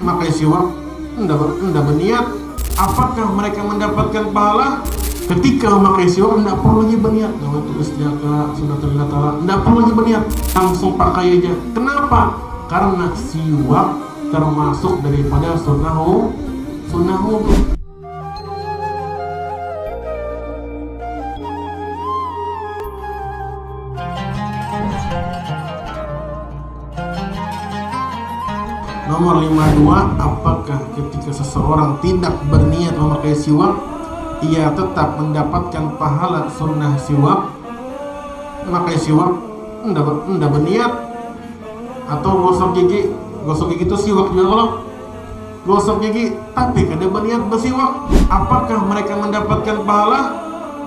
memakai siwak hendak berniat. Apakah mereka mendapatkan pahala? Ketika memakai siwak tidak perlu lagi berniat. Nawaitu istiaka sunnatullah ta'ala, tidak perlu lagi berniat, langsung pakai aja. Kenapa? Karena siwak termasuk daripada sunnah wudu. Nomor 52, apakah ketika seseorang tidak berniat memakai siwak, ia tetap mendapatkan pahala sunnah siwak? Memakai siwak tidak berniat, atau gosok gigi itu siwak juga. Kalau gosok gigi tapi kada berniat bersiwak, apakah mereka mendapatkan pahala?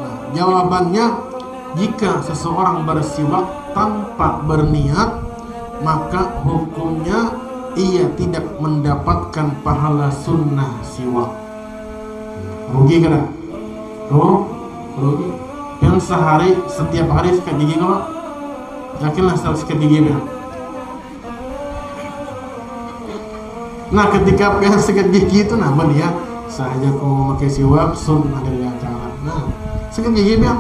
Nah, jawabannya, jika seseorang bersiwak tanpa berniat, maka hukumnya ia tidak mendapatkan pahala sunnah siwak. Rugi kada? Rugi. Yang sehari, setiap hari sikat gigi kalau yakinlah sikat gigi ya. Nah, ketika yang sikat gigi itu nama dia sahaja kau memakai siwak sunnah dari Allah. Nah, sikat gigi dia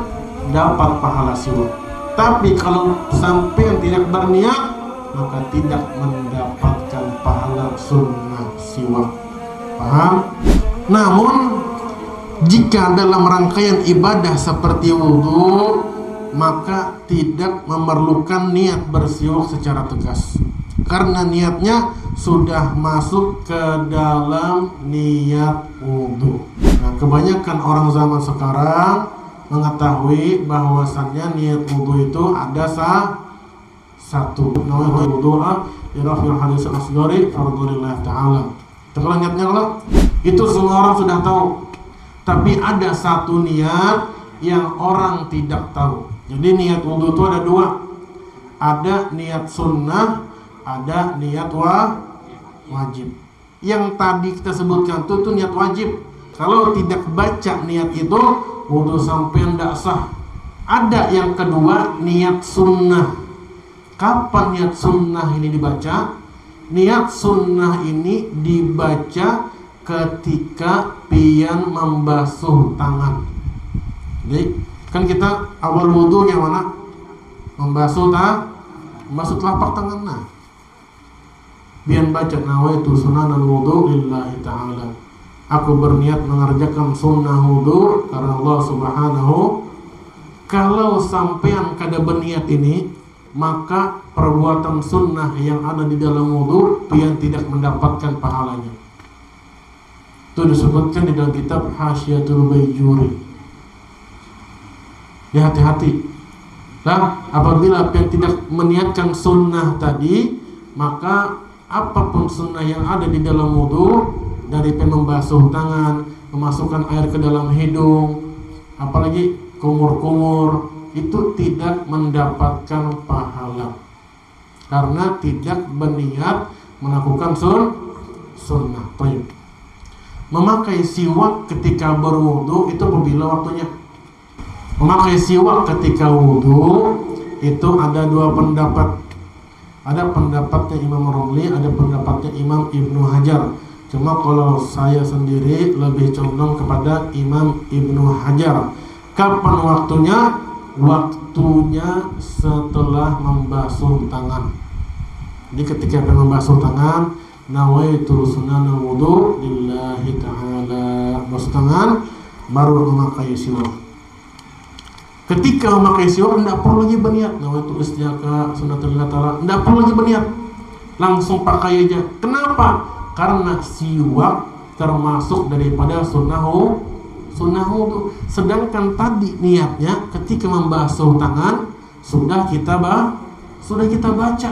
dapat pahala siwak. Tapi kalau sampai yang tidak berniat, maka tidak mendapatkan pahala sunnah siwak. Paham? Namun jika dalam rangkaian ibadah seperti wudhu, maka tidak memerlukan niat bersiwak secara tegas, karena niatnya sudah masuk ke dalam niat wudhu. Nah, kebanyakan orang zaman sekarang mengetahui bahwasannya niat wudhu itu ada satu, namanya wudu'a irafil hadis al-asghari fardulillah ta'ala. Kalau niatnya kalau itu semua orang sudah tahu, tapi ada satu niat yang orang tidak tahu. Jadi niat wudhu itu ada dua, ada niat sunnah, ada niat wajib. Yang tadi kita sebutkan itu niat wajib. Kalau tidak baca niat itu, wudhu sampai tidak sah. Ada yang kedua, niat sunnah. Kapan niat sunnah ini dibaca? Niat sunnah ini dibaca ketika pian membasuh tangan. Jadi kan kita awal wudhu yang mana? Membasuh telapak tangan. Nah, pian baca nawaitu sunanal wudhu lillahi ta'ala. Aku berniat mengerjakan sunnah wudhu karena Allah Subhanahu. Kalau sampean kada berniat ini, maka perbuatan sunnah yang ada di dalam wudhu pian tidak mendapatkan pahalanya. Itu disebutkan di dalam kitab Hasyiatul Baijuri. Ya, hati-hati. Nah, apabila pian tidak meniatkan sunnah tadi, maka apapun sunnah yang ada di dalam wudhu, dari pian membasuh tangan, memasukkan air ke dalam hidung, apalagi kumur-kumur, itu tidak mendapatkan pahala karena tidak berniat melakukan sunnah. Memakai siwak ketika berwudu itu apabila waktunya. Memakai siwak ketika wudu itu ada dua pendapat. Ada pendapatnya Imam Romli, ada pendapatnya Imam Ibnu Hajar. Cuma kalau saya sendiri lebih condong kepada Imam Ibnu Hajar. Kapan waktunya? Waktunya setelah membasuh tangan. Jadi ketika akan membasuh tangan, nawaitu sunanal wudu lillahi ta'ala, basuh tangan baru memakai siwak. Ketika memakai siwak tidak perlu lagi berniat, nawaitu istiaka sunnatullah ta'ala, tidak perlu lagi berniat, langsung pakai aja. Kenapa? Karena siwak termasuk daripada sunnah wudu. Sedangkan tadi niatnya ketika membasuh tangan sudah kita baca.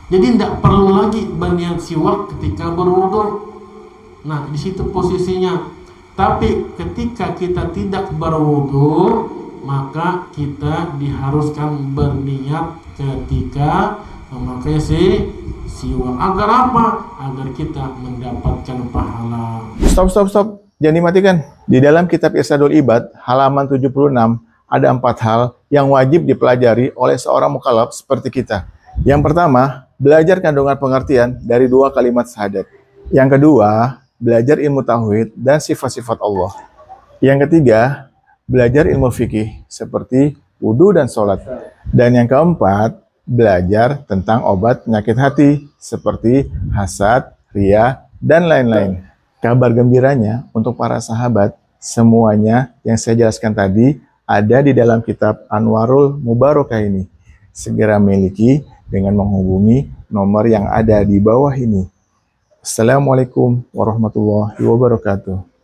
Jadi tidak perlu lagi berniat siwak ketika berwudu. Nah, di situ posisinya. Tapi ketika kita tidak berwudu, maka kita diharuskan berniat ketika memakai siwak. Agar apa? Agar kita mendapatkan pahala. Stop. Jangan dimatikan. Di dalam kitab Irsyadul Ibad, halaman 76, ada 4 hal yang wajib dipelajari oleh seorang mukallaf seperti kita. Yang pertama, belajar kandungan pengertian dari 2 kalimat syahadat. Yang kedua, belajar ilmu tauhid dan sifat-sifat Allah. Yang ketiga, belajar ilmu fikih seperti wudhu dan sholat. Dan yang keempat, belajar tentang obat penyakit hati seperti hasad, ria, dan lain-lain. Kabar gembiranya untuk para sahabat, semuanya yang saya jelaskan tadi ada di dalam kitab Anwarul Mubarakah ini. Segera miliki dengan menghubungi nomor yang ada di bawah ini. Assalamualaikum warahmatullahi wabarakatuh.